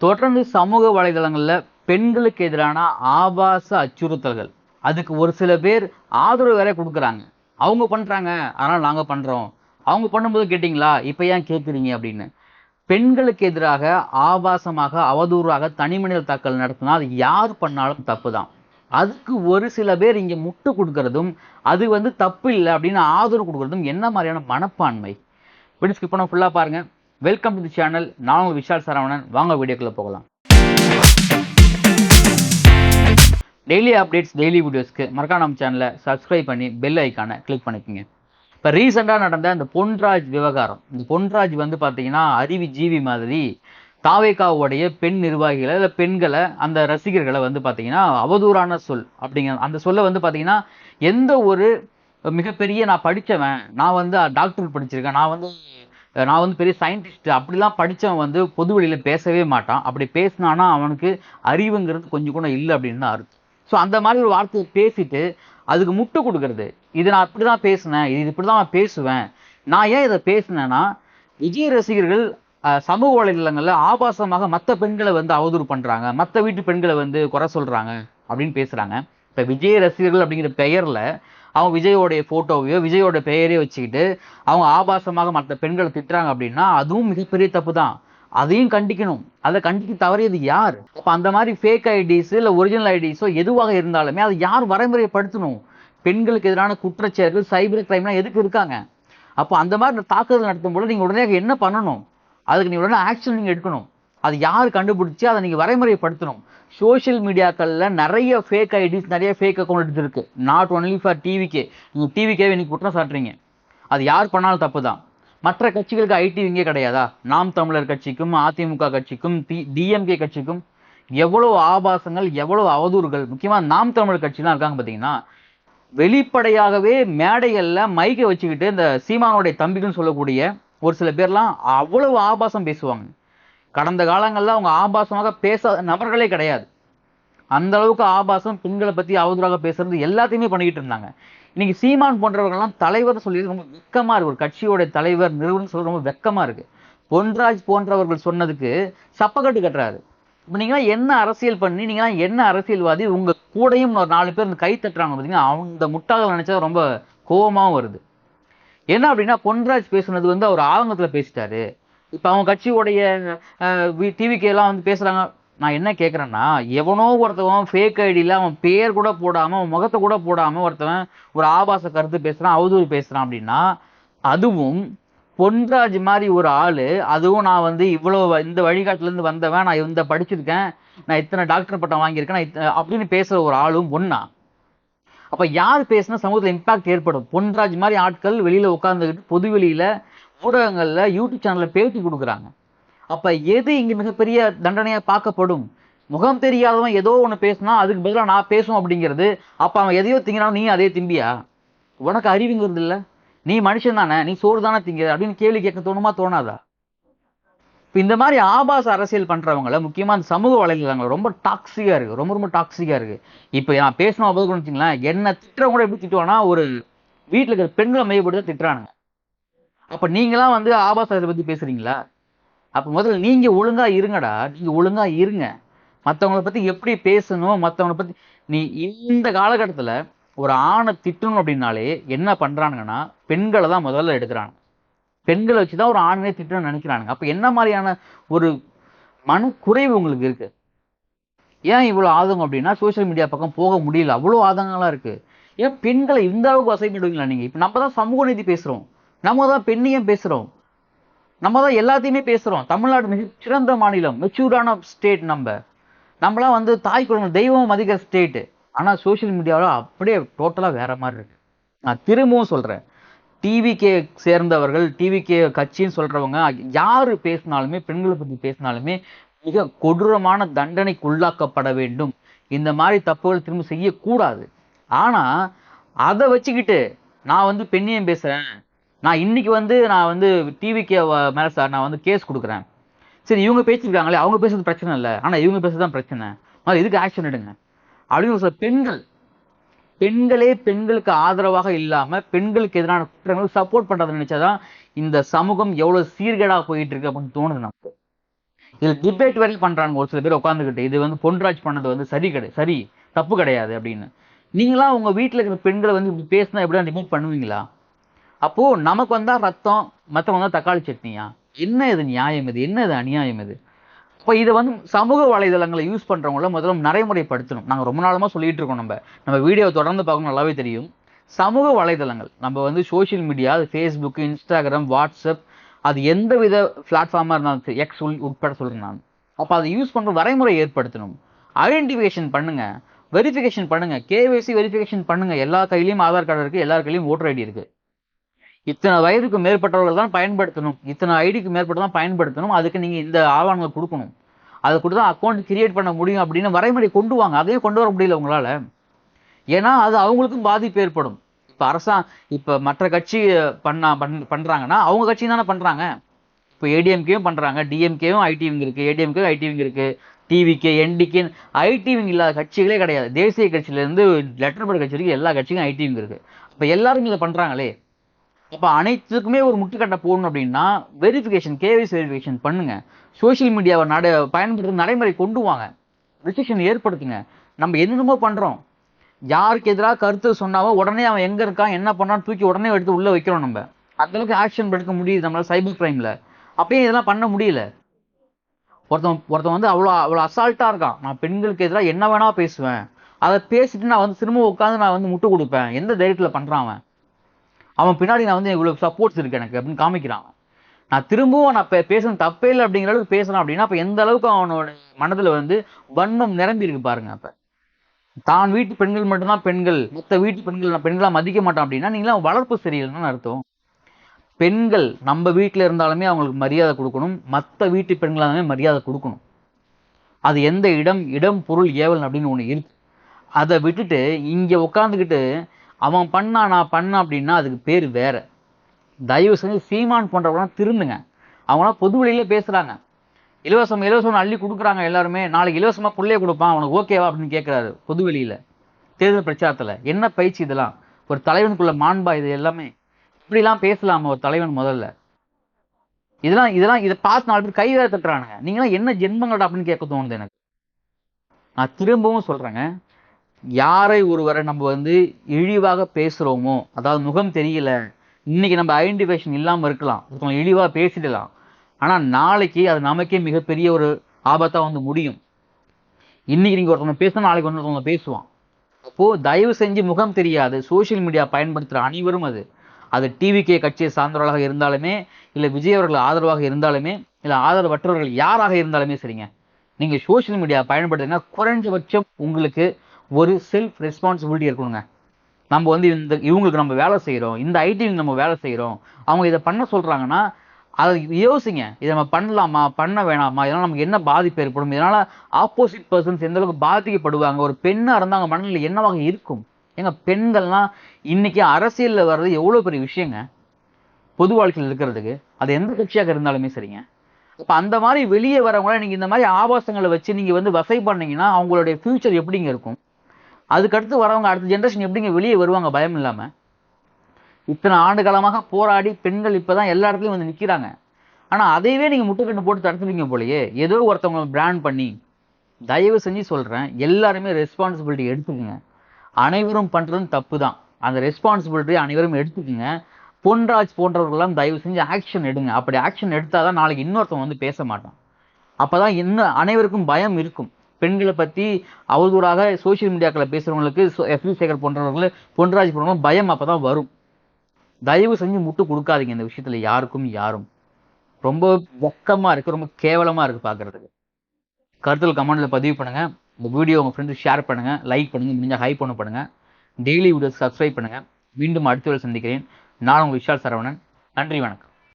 தொடர்ந்து சமூக வலைதளங்கள்ல பெண்களுக்கு எதிரான ஆபாச அச்சுறுத்தல்கள், அதுக்கு ஒரு சில பேர் ஆதரவு வேற கொடுக்குறாங்க. அவங்க பண்றாங்க, அதனால நாங்க பண்றோம். அவங்க பண்ணும்போது கேட்டீங்களா, இப்ப ஏன் கேட்குறீங்க அப்படின்னு. பெண்களுக்கு எதிராக ஆபாசமாக, அவதூறாக தனிமனித தாக்கல் நடத்தினா அது யார் பண்ணாலும் தப்பு தான். அதுக்கு ஒரு சில பேர் இங்க முட்டு கொடுக்கறதும், அது தப்பு இல்லை அப்படின்னு ஆதரவு கொடுக்கறதும் என்ன மாதிரியான மனப்பான்மை? வீடியோ ஸ்கிப் பண்ண ஃபுல்லா பாருங்க. Welcome to the channel. நான் உங்கள் விஷால் சரவணன். வாங்க வீடியோக்குள்ள போகலாம். டெய்லி அப்டேட்ஸ், டெய்லி வீடியோஸ்க்கு மறக்காம நம்ம சேனலை சப்ஸ்கிரைப் பண்ணி பெல் ஐக்கானை கிளிக் பண்ணிக்கோங்க. இப்போ ரீசெண்டாக நடந்த இந்த பொன்ராஜ் விவகாரம், இந்த பொன்ராஜ் பார்த்தீங்கன்னா அறிவி ஜீவி மாதிரி தாவேகாவுடைய பெண் நிர்வாகிகளை இல்லை பெண்களை, அந்த ரசிகர்களை பார்த்தீங்கன்னா அவதூறான சொல் அப்படிங்கிற அந்த சொல்ல பார்த்தீங்கன்னா எந்த ஒரு மிகப்பெரிய நான் படித்தவன், நான் டாக்டர் படிச்சிருக்கேன், நான் பெரிய சயின்டிஸ்ட் அப்படிலாம் படித்தவன் பொது வெளியில் பேசவே மாட்டான். அப்படி பேசினானா அவனுக்கு அறிவுங்கிறது கொஞ்சம் கூட இல்லை அப்படின்னு தான் அர்த்தம். ஸோ அந்த மாதிரி ஒரு வார்த்தையை பேசிட்டு அதுக்கு முட்டு கொடுக்கறது, இது நான் இப்படி தான் பேசினேன், இது இப்படி தான் நான் பேசுவேன். நான் ஏன் இதை பேசினேன்னா, விஜய் ரசிகர்கள் சமூக வலைதளங்களில் ஆபாசமாக மற்ற பெண்களை அவதூறு பண்ணுறாங்க, மற்ற வீட்டு பெண்களை குறை சொல்கிறாங்க அப்படின்னு பேசுகிறாங்க. இப்போ விஜய் ரசிகர்கள் அப்படிங்கிற பெயரில் அவங்க விஜயோடைய ஃபோட்டோவையோ விஜயோட பெயரையோ வச்சுக்கிட்டு அவங்க ஆபாசமாக மற்ற பெண்களை திட்டுறாங்க அப்படின்னா அதுவும் மிகப்பெரிய தப்பு தான். அதையும் கண்டிக்கணும். அதை கண்டிக்க தவறியது யார்? அப்போ அந்த மாதிரி ஃபேக் ஐடிஸ் இல்லை ஒரிஜினல் ஐடிஸோ எதுவாக இருந்தாலுமே அதை யார் வரைமுறைப்படுத்தணும்? பெண்களுக்கு எதிரான குற்றச்செயல்கள், சைபர் கிரைம்லாம் எதுக்கு இருக்காங்க? அப்போ அந்த மாதிரி தாக்குதல் நடத்தும் போது நீங்கள் உடனே என்ன பண்ணணும்? அதுக்கு நீங்கள் உடனே ஆக்ஷன் நீங்கள் எடுக்கணும். அது யார் கண்டுபிடிச்சி அதை நீங்கள் வரைமுறைப்படுத்தணும். சோஷியல் மீடியாக்களில் நிறைய ஃபேக் ஐடிஸ், நிறைய ஃபேக் அக்கௌண்ட் இருக்கு. நாட் ஒன்லி ஃபார் டிவிக்கே. நீங்கள் டிவிக்கே இன்னைக்கு குற்றம் சாட்டுறீங்க, அது யார் பண்ணாலும் தப்பு தான். மற்ற கட்சிகளுக்கு ஐடி விங்கே கிடையாதா? நாம் தமிழர் கட்சிக்கும் அதிமுக கட்சிக்கும் டிஎம்கே கட்சிக்கும் எவ்வளவு ஆபாசங்கள், எவ்வளவு அவதூறுகள். முக்கியமாக நாம் தமிழர் கட்சிலாம் இருக்காங்க பார்த்தீங்கன்னா, வெளிப்படையாகவே மேடைகளில் மைக்கை வச்சுக்கிட்டு இந்த சீமானுடைய தம்பிகள்னு சொல்லக்கூடிய ஒரு சில பேர்லாம் அவ்வளவு ஆபாசம் பேசுவாங்க. கடந்த காலங்களில் அவங்க ஆபாசமாக பேசாத நபர்களே கிடையாது. அந்த அளவுக்கு ஆபாசம், பெண்களை பற்றி அவதூறாக பேசுறது எல்லாத்தையுமே பண்ணிக்கிட்டு இருந்தாங்க. இன்னைக்கு சீமான் போன்றவர்கள்லாம் தலைவர் சொல்லி ரொம்ப வெக்கமா இருக்கு. ஒரு கட்சியோட தலைவர், நிறுவனம் சொல்ல ரொம்ப வெக்கமா இருக்கு. பொன்ராஜ் போன்றவர்கள் சொன்னதுக்கு சப்பக்கட்டு கட்டுறாரு. இப்போ நீங்களாம் என்ன அரசியல் பண்ணி, நீங்களாம் என்ன அரசியல்வாதி? உங்க கூடையும் ஒரு 4 பேர் கை தட்டுறாங்க பார்த்தீங்கன்னா, அவங்க முட்டாக நினைச்சா ரொம்ப கோபமாகவும் வருது. என்ன அப்படின்னா, பொன்ராஜ் பேசுனது அவர் ஆதங்கத்தில் பேசிட்டாரு. இப்போ அவங்க கட்சியோடைய டிவிக்கு எல்லாம் பேசுறாங்க. நான் என்ன கேட்குறேன்னா, எவனோ ஒருத்தவன் ஃபேக் ஐடியில் அவன் பேர் கூட போடாமல், அவன் முகத்தை கூட போடாமல் ஒருத்தவன் ஒரு ஆபாச கருத்து பேசுகிறான், அவதூறு பேசுகிறான் அப்படின்னா, அதுவும் பொன்ராஜ் மாதிரி ஒரு ஆள், அதுவும் நான் இவ்வளோ இந்த வழிகாட்டிலேருந்து வந்தவன், நான் இந்த படிச்சிருக்கேன், நான் இத்தனை டாக்டர் பட்டம் வாங்கியிருக்கேன், நான் அப்படின்னு பேசுகிற ஒரு ஆளும் ஒன்றா. அப்போ யார் பேசுனா சமூகத்தில் இம்பாக்ட் ஏற்படும்? பொன்ராஜ் மாதிரி ஆட்கள் வெளியில் உட்காந்துக்கிட்டு பொது வெளியில் ஊடகங்களில் யூடியூப் சேனலில் பேட்டி கொடுக்குறாங்க. அப்போ எது இங்கே மிகப்பெரிய தண்டனையாக பார்க்கப்படும்? முகம் தெரியாதவன் ஏதோ ஒன்று பேசினா அதுக்கு பதிலாக நான் பேசும் அப்படிங்கிறது. அப்போ அவன் எதையோ திங்கினாலும் நீ அதே திம்பியா? உனக்கு அறிவுங்கிறது இல்லை? நீ மனுஷன் தானே, நீ சோறு தானே திங்கிற அப்படின்னு கேள்வி கேட்க தோணுமா, தோணாதா? இப்போ இந்த மாதிரி ஆபாச அரசியல் பண்ணுறவங்கள முக்கியமாக அந்த சமூக வலைதளங்கள் ரொம்ப டாக்ஸிக்காக இருக்குது, ரொம்ப ரொம்ப டாக்ஸிக்காக இருக்குது. இப்போ நான் பேசணும் போது கூட வச்சுங்களேன், என்ன திட்டுறவங்க கூட எப்படி திட்டுவானா, ஒரு வீட்டில் இருக்கிற பெண்களை மையப்படுத்தி தான் திட்டுறானுங்க. அப்போ நீங்களாம் ஆபாசத்தை பற்றி பேசுகிறீங்களா? அப்போ முதல்ல நீங்கள் ஒழுங்காக இருங்கடா, நீங்கள் ஒழுங்காக இருங்க. மற்றவங்களை பற்றி எப்படி பேசணும், மற்றவங்களை பற்றி நீ இந்த காலகட்டத்தில் ஒரு ஆணை திட்டணும் அப்படின்னாலே என்ன பண்ணுறானுங்கன்னா, பெண்களை தான் முதல்ல எடுக்கிறாங்க. பெண்களை வச்சு தான் ஒரு ஆணை திட்டணும்னு நினைக்கிறானுங்க. அப்போ என்ன மாதிரியான ஒரு மனக்குறைவு உங்களுக்கு இருக்குது? ஏன் இவ்வளோ ஆதங்கம் அப்படின்னா, சோஷியல் மீடியா பக்கம் போக முடியல, அவ்வளோ ஆதங்கம்லாம் இருக்குது. ஏன் பெண்களை இந்த அளவுக்கு வசைப்படுவீங்களா நீங்கள்? இப்போ நம்ம தான் சமூக நீதி பேசுகிறோம், நம்ம தான் பெண்ணியம் பேசுகிறோம், நம்ம தான் எல்லாத்தையுமே பேசுகிறோம். தமிழ்நாடு மிக சிறந்த மாநிலம், மெச்சூர்டான ஸ்டேட். நம்மளாம் தாய் குழந்தை தெய்வம் மதிக்கிற ஸ்டேட்டு. ஆனால் சோஷியல் மீடியாவில் அப்படியே டோட்டலாக வேற மாதிரி இருக்கு. நான் திரும்பவும் சொல்கிறேன், டிவிகே சேர்ந்தவர்கள், டிவிகே கட்சின்னு சொல்கிறவங்க யார் பேசினாலுமே, பெண்களை பற்றி பேசினாலுமே மிக கொடூரமான தண்டனைக்கு உள்ளாக்கப்பட வேண்டும். இந்த மாதிரி தப்புகள் திரும்ப செய்யக்கூடாது. ஆனால் அதை வச்சுக்கிட்டு நான் பெண்ணியம் பேசுகிறேன், நான் இன்னைக்கு நான் டிவிக்கு மேலே சார் நான் கேஸ் கொடுக்குறேன், சரி இவங்க பேசியிருக்காங்களே, அவங்க பேசுறது பிரச்சனை இல்லை, ஆனால் இவங்க பேசுறது தான் பிரச்சனை, மாதிரி இதுக்கு ஆக்ஷன் எடுங்க அப்படின்னு சொல்ல. பெண்களே பெண்களுக்கு ஆதரவாக இல்லாமல் பெண்களுக்கு எதிரான குற்றங்களுக்கு சப்போர்ட் பண்ணுறதை நினைச்சாதான் இந்த சமூகம் எவ்வளோ சீர்கேடாக போயிட்டு இருக்கு அப்படின்னு தோணுது நமக்கு. இதில் டிபேட் வரையும் பண்றாங்க ஒரு சில பேர் உட்காந்துக்கிட்டு, இது வந்து பொன்ராஜ் பண்ணது வந்து சரி தப்பு கிடையாது அப்படின்னு. நீங்களாம் உங்க வீட்டில் இருக்கிற பெண்களை வந்து இப்படி பேசினா எப்படியா டிபேட் பண்ணுவீங்களா? அப்போ நமக்கு வந்தா ரத்தம், மற்றவங்க வந்தா தக்காளி சட்னியா? என்ன இது நியாயம் இது? என்ன இது அநியாயம் இது? இப்போ இதை வந்து சமூக வலைதளங்களை யூஸ் பண்றவங்கள முதல்ல நடைமுறைப்படுத்தணும். நாங்க ரொம்ப நாளமா சொல்லிட்டு இருக்கோம். நம்ம வீடியோ தொடர்ந்து பார்க்கணும், நல்லாவே தெரியும். சமூக வலைதளங்கள் நம்ம வந்து சோஷியல் மீடியா, அது ஃபேஸ்புக், இன்ஸ்டாகிராம், வாட்ஸ்அப், அது எந்த வித பிளாட்ஃபார்மா இருந்தாலும் சரி, எக்ஸ் உட்பட சொல்றேன் நான். அப்ப அதை யூஸ் பண்ற வரைமுறை ஏற்படுத்தணும். ஐடென்டிஃபிகேஷன் பண்ணுங்க, வெரிஃபிகேஷன் பண்ணுங்க, கேஒய்சி வெரிஃபிகேஷன் பண்ணுங்க. எல்லா கையிலயும் ஆதார் கார்டு இருக்கு, எல்லார் கையிலயும் ஓட்டர் ஐடி இருக்கு. இத்தனை வயதுக்கு மேற்பட்டவர்கள் தான் பயன்படுத்தணும், இத்தனை ஐடிக்கு மேற்பட்டு தான் பயன்படுத்தணும், அதுக்கு நீங்க இந்த ஆவணங்களை கொடுக்கணும், அதை கொடுத்து தான் அக்கௌண்ட் கிரியேட் பண்ண முடியும் அப்படின்னு வரைமுறை கொண்டு வாங்க. அதையும் கொண்டு வர முடியல உங்களால. ஏன்னா அது அவங்களுக்கும் பாதிப்பு ஏற்படும். இப்ப மற்ற கட்சி பண்றாங்கன்னா அவங்க கட்சி தானே பண்றாங்க. இப்போ ஏடிஎம்கேயும் பண்றாங்க, டிஎம்கேயும் ஐடி விங் இருக்கு, ஏடிஎம்கே ஐடி விங் இருக்கு, டிவிகே, என்டிகே, ஐடி விங் இல்லாத கட்சிகளே கிடையாது. தேசிய கட்சியில இருந்து லெட்டர் பேட் கட்சி இருக்கு, எல்லா கட்சிக்கும் ஐடி விங் இருக்கு. அப்ப எல்லாரும் இதை பண்றாங்களே, அப்ப அனைத்துக்குமே ஒரு முட்டுக்கட்டை போடணும் அப்படின்னா வெரிஃபிகேஷன், கேஒய்சி வெரிஃபிகேஷன் பண்ணுங்க. சோசியல் மீடியாவை பயன்படுத்த நடைமுறை கொண்டு வாங்க, ரெஸ்ட்ரிக்ஷன் ஏற்படுத்துங்க. நம்ம என்னென்னமோ பண்றோம். யாருக்கு எதிராக கருத்து சொன்னாவோ உடனே அவன் எங்க இருக்கான், என்ன பண்ணான்னு தூக்கி உடனே எடுத்து உள்ள வைக்கிறோம். நம்ம அந்த அளவுக்கு ஆக்ஷன் எடுக்க முடியுது நம்மளால சைபர் கிரைம்ல. அப்படியே இதெல்லாம் பண்ண முடியல. ஒருத்தன் வந்து அவ்வளோ அசால்ட்டா இருக்கான். நான் பெண்களுக்கு எதிராக என்ன வேணா பேசுவேன், அதை பேசிட்டு நான் வந்து திரும்ப உட்காந்து நான் வந்து முட்டு கொடுப்பேன். எந்த தைரியத்துல பண்றான் அவன்? அவன் பின்னாடி நான் வந்து இவ்வளவு சப்போர்ட்ஸ் இருக்கு எனக்கு அப்படின்னு காமிக்கிறான். நான் திரும்பவும் நான் பேசணும் தப்பே இல்லை அப்படிங்கிற அளவுக்கு பேசுறான் அப்படின்னா அப்ப எந்த அளவுக்கு அவனோட மனதுல வந்து வன்மம் நிரம்பி இருக்கு பாருங்க. அப்ப தான் வீட்டு பெண்கள் மட்டும்தான் பெண்கள், மொத்த வீட்டு பெண்கள் நான் பெண்களா மதிக்க மாட்டான் அப்படின்னா நீங்களாம் வளர்ப்பு சரியில்லைன்னு அர்த்தம். பெண்கள் நம்ம வீட்டில் இருந்தாலுமே அவங்களுக்கு மரியாதை கொடுக்கணும், மற்ற வீட்டு பெண்களாலுமே மரியாதை கொடுக்கணும். அது எந்த இடம் பொருள் ஏவல் அப்படின்னு ஒண்ணு இருக்கு. அதை விட்டுட்டு இங்க உட்காந்துக்கிட்டு அவன் பண்ணா நான் பண்ண அப்படின்னா அதுக்கு பேர் வேற. தயவு செஞ்சு சீமான் போன்றவங்களாம் திருந்துங்க. அவங்களாம் பொது வழியிலே பேசுறாங்க. இலவசம் அள்ளி கொடுக்குறாங்க எல்லாருமே. நாளைக்கு இலவசமா புள்ளைய கொடுப்பான், அவனுக்கு ஓகேவா அப்படின்னு கேட்கிறாரு பொது வெளியில தேர்தல் பிரச்சாரத்துல. என்ன பயிற்சி இதெல்லாம்? ஒரு தலைவனுக்குள்ள மாண்பா இது எல்லாமே? இப்படிலாம் பேசலாமா ஒரு தலைவன்? முதல்ல இதை பார்த்து 4 பேர் கை வேற தட்டுறானுங்க. நீங்களாம் என்ன ஜென்மங்கடா அப்படின்னு கேட்க தோணுது எனக்கு. நான் திரும்பவும் சொல்றேங்க, யாரை ஒருவரை நம்ம வந்து இழிவாக பேசுறோமோ, அதாவது முகம் தெரியல, இன்னைக்கு நம்ம ஐடென்டிஃபிகேஷன் இல்லாம இருக்கலாம், இழிவா பேசிடலாம், ஆனா நாளைக்கு அது நமக்கே மிகப்பெரிய ஒரு ஆபத்தா வந்து முடியும். இன்னைக்கு நீங்க ஒருத்தவங்க பேசினா நாளைக்கு ஒருத்தவங்க பேசுவான். அப்போ தயவு செஞ்சு முகம் தெரியாது சோசியல் மீடியா பயன்படுத்துற அனைவரும், அது டிவிகே கட்சியை சார்ந்தவர்களாக இருந்தாலுமே, இல்ல விஜய் அவர்கள் ஆதரவாக இருந்தாலுமே, இல்ல ஆதரவற்றவர்கள் யாராக இருந்தாலுமே சரிங்க, நீங்க சோசியல் மீடியா பயன்படுத்துறீங்கன்னா குறைஞ்சபட்சம் உங்களுக்கு ஒரு செல்ஃப் ரெஸ்பான்சிபிலிட்டி இருக்கணுங்க. நம்ம வந்து இவங்களுக்கு நம்ம வேலை செய்யறோம், இந்த ஐடி நம்ம வேலை செய்யறோம், அவங்க இதை பண்ண சொல்றாங்கன்னா அதை யோசிங்க. இதை நம்ம பண்ணலாமா, பண்ண வேணாமா, இதனால நமக்கு என்ன பாதிப்பு ஏற்படும், இதனால ஆப்போசிட் பர்சன்ஸ் எந்த அளவுக்கு பாதிக்கப்படுவாங்க, ஒரு பெண்ணா இருந்தா அவங்க மனநிலை என்னவாக இருக்கும்? ஏங்க பெண்கள்லாம் இன்னைக்கு அரசியல்ல வர்றது எவ்வளவு பெரிய விஷயங்க பொது வாழ்க்கையில் இருக்கிறதுக்கு. அது எந்த கட்சியாக இருந்தாலுமே சரிங்க. அப்ப அந்த மாதிரி வெளியே வரவங்கள நீங்க இந்த மாதிரி ஆபாசங்களை வச்சு நீங்க வந்து வசை பண்ணீங்கன்னா அவங்களுடைய ஃபியூச்சர் எப்படிங்க இருக்கும்? அதுக்கடுத்து வரவங்க அடுத்த ஜென்ரேஷன் எப்படிங்க வெளியே வருவாங்க பயம் இல்லாம? இத்தனை ஆண்டு காலமாக போராடி பெண்கள் இப்பதான் எல்லா இடத்துலயும் வந்து நிக்கிறாங்க. ஆனா அதையவே நீங்க முட்டுக்கட்டு போட்டு தடுத்துட்டீங்க போலயே. ஏதோ ஒருத்தவங்க பிராண்ட் பண்ணி. தயவு செஞ்சு சொல்றேன், எல்லாருமே ரெஸ்பான்சிபிலிட்டி எடுத்துக்கங்க. அனைவரும் பண்றதும் தப்பு தான். அந்த ரெஸ்பான்சிபிலிட்டி அனைவரும் எடுத்துக்கங்க. பொன்ராஜ் போன்றவர்களெல்லாம் தயவு செஞ்சு ஆக்ஷன் எடுங்க. அப்படி ஆக்ஷன் எடுத்தாதான் நாளைக்கு இன்னொருத்தவங்க வந்து பேச மாட்டான். அப்பதான் இன்னும் அனைவருக்கும் பயம் இருக்கும். பெண்களை பத்தி அவதூறாக சோசியல் மீடியாக்களை பேசுறவங்களுக்கு எஸ்வி சேகர் போன்றவர்கள், பொன்ராஜ் போன்றவங்க பயம் அப்பதான் வரும். தயவு செஞ்சு முட்டு கொடுக்காதீங்க இந்த விஷயத்துல யாரும். ரொம்ப வெக்கமா இருக்கு, ரொம்ப கேவலமா இருக்கு பாக்குறதுக்கு. கருத்துக்கள் கமெண்ட்ல பதிவு பண்ணுங்க. இந்த வீடியோ உங்க ஃப்ரெண்ட்ஸ் ஷேர் பண்ணுங்க, லைக் பண்ணுங்க, முடிஞ்சா ஹைப் பண்ணுங்க. டெய்லி வீடியோஸ் சப்ஸ்கிரைப் பண்ணுங்க. மீண்டும் அடுத்த வேளை சந்திக்கிறேன். நான் உங்கள் விஷால் சரவணன். நன்றி, வணக்கம்.